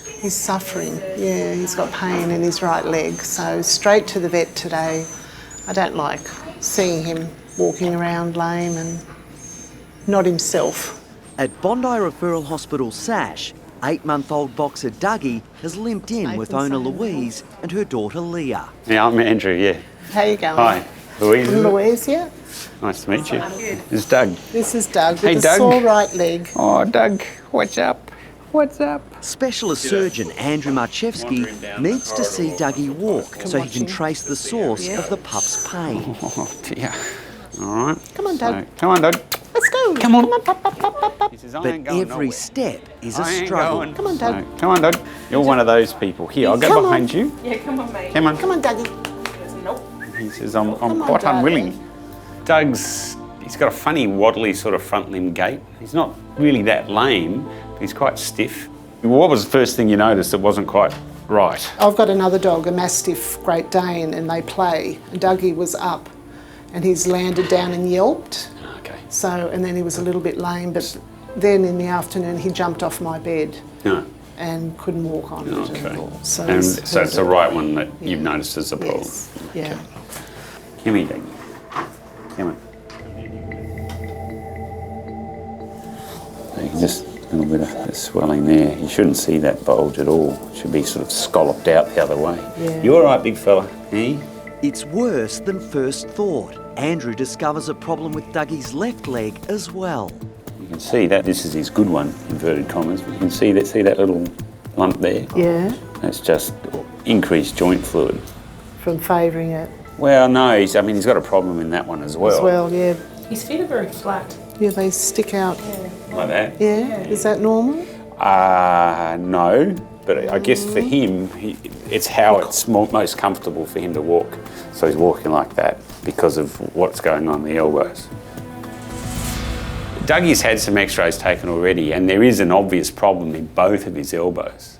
He's suffering, yeah, he's got pain in his right leg, so straight to the vet today. I don't like seeing him walking around lame and not himself. At Bondi Referral Hospital SASH, 8-month-old boxer Dougie has limped in with owner Louise and her daughter Leah. Yeah, I'm Andrew, yeah. How you going? Hi, Louise. I'm Louise, yeah. Nice to meet you. This is Doug. This is Doug Hey, with a Doug. sore right leg. Oh, Doug, what's up? What's up? Specialist surgeon Andrew Marchevsky needs to see Dougie walk so he can trace the source of the pup's pain. Oh, dear. All right. Come on, Doug. So, come on, Doug. Let's go. Come on. Come on, pop, pop, pop, pop, pop. He says, I But ain't going every nowhere. step is a I ain't struggle. going. Come on, Doug. So, come on, Doug. You're one of those people. Here, I'll go Come behind on. you. Yeah, come on, mate. Come on. Come on, Dougie. Nope. He says, I'm Come on, quite darling. unwilling. He's got a funny, waddly sort of front limb gait. He's not really that lame, but he's quite stiff. What was the first thing you noticed that wasn't quite right? I've got another dog, a Mastiff Great Dane, and they play. And Dougie was up and he's landed down and yelped. Okay. So, and then he was a little bit lame, but then in the afternoon he jumped off my bed No. and couldn't walk on it Okay. anymore. So, And so it's the right one that you've noticed as a problem. Yes, yeah. Come here, Dougie. Come on. You can just a little bit of swelling there. You shouldn't see that bulge at all. It should be sort of scalloped out the other way. Yeah. You all right, big fella? Eh? It's worse than first thought. Andrew discovers a problem with Dougie's left leg as well. You can see that this is his good one, inverted commas. You can see that little lump there. Yeah, That's just increased joint fluid. from favouring it Well, no, he's got a problem in that one as well. as well, yeah. His feet are very flat. Yeah, they stick out. Like that? Yeah, is that normal? No, but I guess for him, it's how it's most comfortable for him to walk. So he's walking like that because of what's going on in the elbows. Dougie's had some x-rays taken already, and there is an obvious problem in both of his elbows.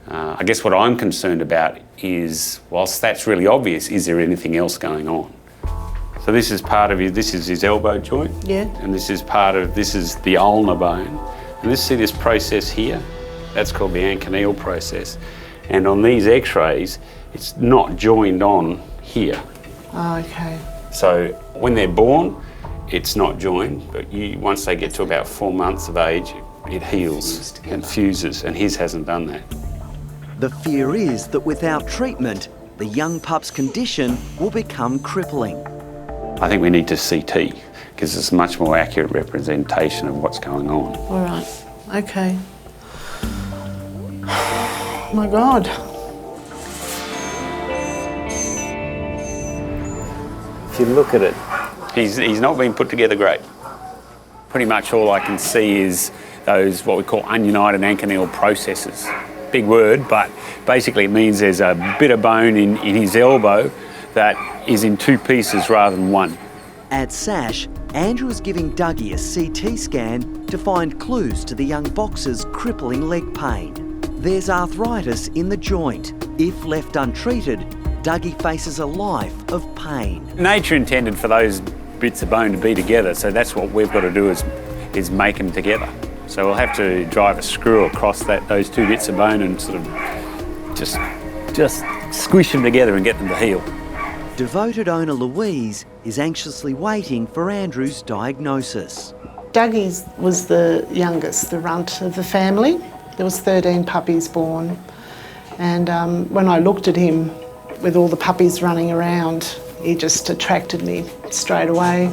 I guess what I'm concerned about is, whilst that's really obvious, is there anything else going on? So this is part of this is his elbow joint. Yeah. And this is the ulnar bone. And see this process here? That's called the anconeal process. And on these x-rays, it's not joined on here. Oh, okay. So when they're born, it's not joined, but once they get to about 4 months of age, it heals and fuses, and his hasn't done that. The fear is that without treatment, the young pup's condition will become crippling. I think we need to CT, because it's a much more accurate representation of what's going on. All right, okay. Oh my God. If you look at it, he's not been put together great. Pretty much all I can see is those what we call ununited anconeal processes. Big word, but basically it means there's a bit of bone in his elbow that is in two pieces rather than one. At SASH, Andrew is giving Dougie a CT scan to find clues to the young boxer's crippling leg pain. There's arthritis in the joint. If left untreated, Dougie faces a life of pain. Nature intended for those bits of bone to be together, so that's what we've got to do is make them together. So we'll have to drive a screw across those two bits of bone and sort of just squish them together and get them to heal. Devoted owner Louise is anxiously waiting for Andrew's diagnosis. Dougie was the youngest, the runt of the family. There was 13 puppies born. And when I looked at him with all the puppies running around, he just attracted me straight away.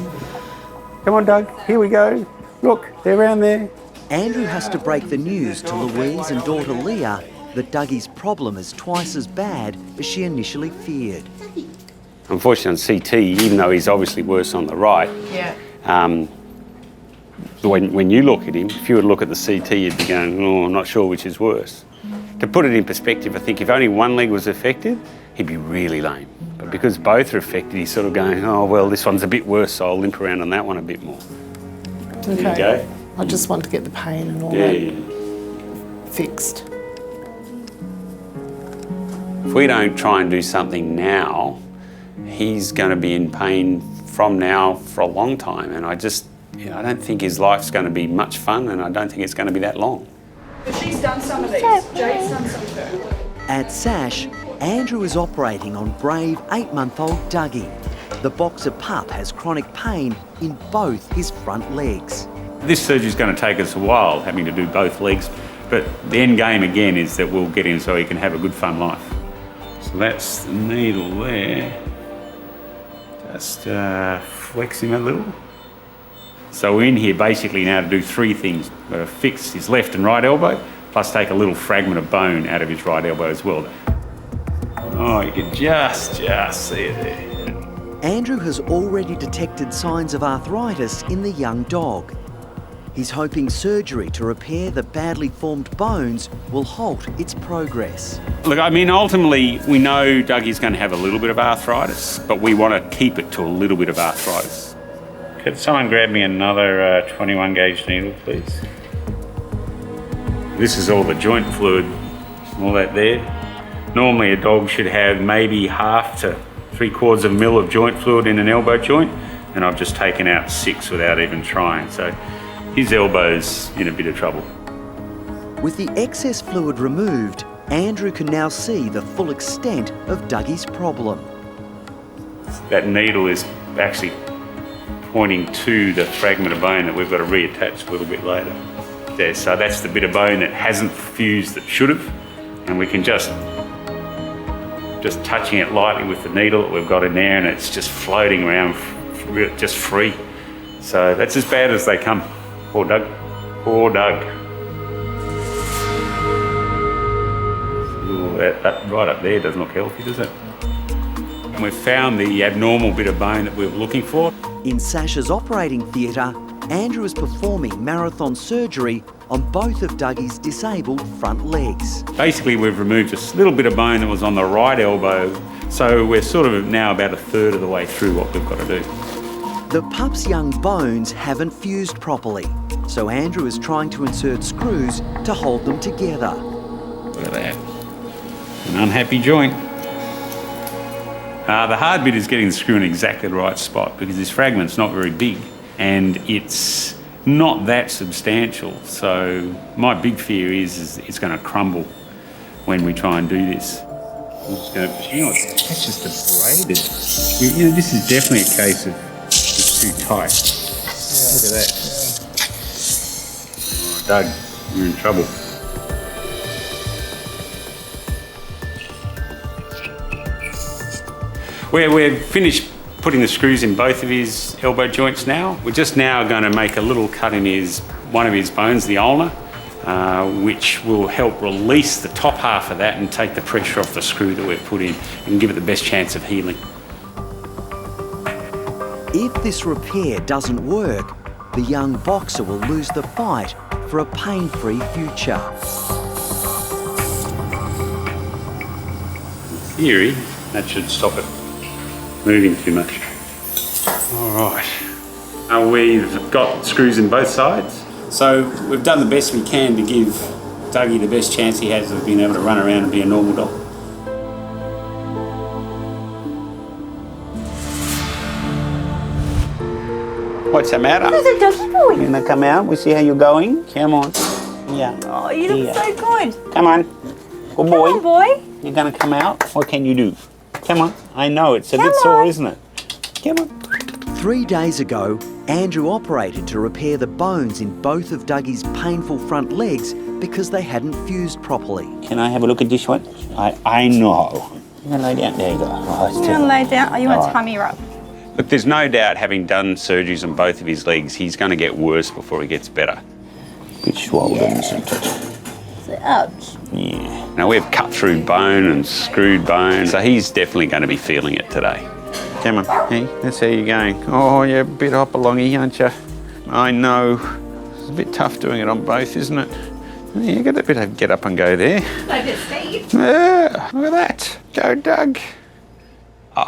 Come on, Doug, here we go. Look, they're around there. Andrew has to break the news to Louise and daughter Leah that Dougie's problem is twice as bad as she initially feared. Unfortunately on CT, even though he's obviously worse on the right, when you look at him, if you were to look at the CT, you'd be going, oh, I'm not sure which is worse. To put it in perspective, I think if only one leg was affected, he'd be really lame. But because both are affected, he's sort of going, oh, well, this one's a bit worse, so I'll limp around on that one a bit more. Okay. There you go. I just want to get the pain and all Yeah. that fixed. If we don't try and do something now, he's going to be in pain from now for a long time. And I don't think his life's going to be much fun, and I don't think it's going to be that long. She's done some of these. Jade's done some of her. At SASH, Andrew is operating on brave 8-month-old Dougie. The boxer pup has chronic pain in both his front legs. This surgery is going to take us a while, having to do both legs, but the end game again is that we'll get him so he can have a good fun life. So that's the needle there. Just flex him a little. So we're in here basically now to do 3 things. We're going to fix his left and right elbow, plus take a little fragment of bone out of his right elbow as well. Oh, you can just see it there. Andrew has already detected signs of arthritis in the young dog. He's hoping surgery to repair the badly formed bones will halt its progress. Look, I mean, ultimately, we know Dougie's going to have a little bit of arthritis, but we want to keep it to a little bit of arthritis. Could someone grab me another 21 gauge needle, please? This is all the joint fluid, all that there. Normally a dog should have maybe half to 3/4 of a mil of joint fluid in an elbow joint, and I've just taken out 6 without even trying. So his elbow's in a bit of trouble. With the excess fluid removed, Andrew can now see the full extent of Dougie's problem. That needle is actually pointing to the fragment of bone that we've got to reattach a little bit later. There, so that's the bit of bone that hasn't fused that should have, and we can just touching it lightly with the needle that we've got in there, and it's just floating around just free. So that's as bad as they come. Poor Doug. Poor Doug. Ooh, that right up there doesn't look healthy, does it? And we've found the abnormal bit of bone that we were looking for. In SASH's operating theatre, Andrew is performing marathon surgery on both of Dougie's disabled front legs. Basically, we've removed a little bit of bone that was on the right elbow, so we're sort of now about 1/3 of the way through what we've got to do. The pup's young bones haven't fused properly, so Andrew is trying to insert screws to hold them together. Look at that. An unhappy joint. The hard bit is getting the screw in exactly the right spot, because this fragment's not very big and it's not that substantial. So my big fear is it's going to crumble when we try and do this. I'm just going to, that's just abraded. This is definitely a case of it's too tight. Yeah, look at that. Oh, Doug, you're in trouble. We're finished putting the screws in both of his elbow joints now. We're just now going to make a little cut in one of his bones, the ulnar, which will help release the top half of that and take the pressure off the screw that we've put in and give it the best chance of healing. If this repair doesn't work, the young boxer will lose the fight for a pain-free future. In theory, that should stop it moving too much. All right. We've got screws in both sides. So we've done the best we can to give Dougie the best chance he has of being able to run around and be a normal dog. What's the matter? There's a doggy boy. You gonna come out? We'll see how you're going. Come on. Yeah. Oh, you look so good. Come on. Good boy. Come on, boy. You're gonna come out? What can you do? Come on. I know it's a bit sore, isn't it? Come on. 3 days ago, Andrew operated to repair the bones in both of Dougie's painful front legs because they hadn't fused properly. Can I have a look at this one? I know. You're gonna lay down. There you go. Oh, You want to lay down? Oh, you want a tummy rub? Look, there's no doubt, having done surgeries on both of his legs, he's going to get worse before he gets better. Bit swollen, isn't it? Ouch. Yeah. Now, we've cut through bone and screwed bone, so he's definitely going to be feeling it today. Come on, hey, that's how you're going. Oh, you're a bit hop alongy, aren't you? I know. It's a bit tough doing it on both, isn't it? Yeah, you got a bit of get up and go there. Like it's Steve. Yeah, look at that. Go, Doug.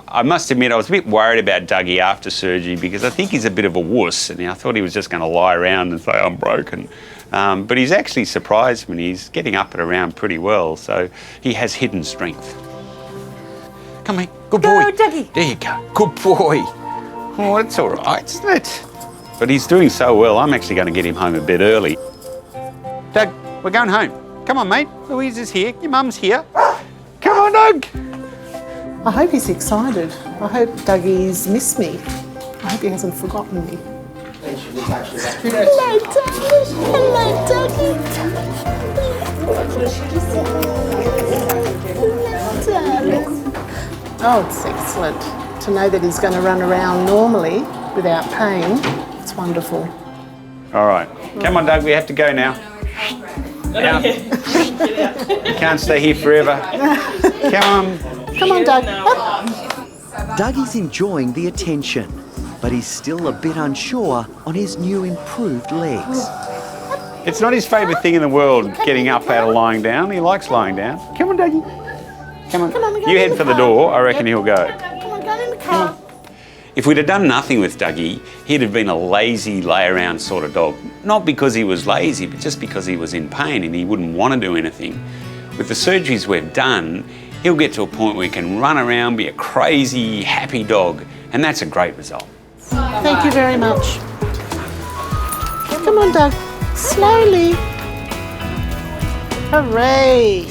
I must admit, I was a bit worried about Dougie after surgery because I think he's a bit of a wuss, and I thought he was just going to lie around and say, I'm broken. But he's actually surprised me. He's getting up and around pretty well, so he has hidden strength. Come here, good boy. Go, Dougie. There you go, good boy. Oh, that's all right, isn't it? But he's doing so well, I'm actually going to get him home a bit early. Doug, We're going home. Come on, mate. Louise is here. Your mum's here. Come on, Doug. I hope he's excited. I hope Dougie's missed me. I hope he hasn't forgotten me. Hello, Dougie. Hello, Dougie. Oh, it's excellent to know that he's going to run around normally without pain. It's wonderful. All right. Come on, Doug. We have to go now. Out. You can't stay here forever. Come on. Come on, Doug. Dougie's enjoying the attention, but he's still a bit unsure on his new improved legs. It's not his favourite thing in the world, getting up out of lying down. He likes lying down. Come on, Dougie. Come on. You head for the door. I reckon he'll go. Come on, go in the car. If we'd have done nothing with Dougie, he'd have been a lazy, lay-around sort of dog. Not because he was lazy, but just because he was in pain and he wouldn't want to do anything. With the surgeries we've done, he'll get to a point where he can run around, be a crazy, happy dog, and that's a great result. Thank you very much. Come on, Doug. Slowly. Hooray.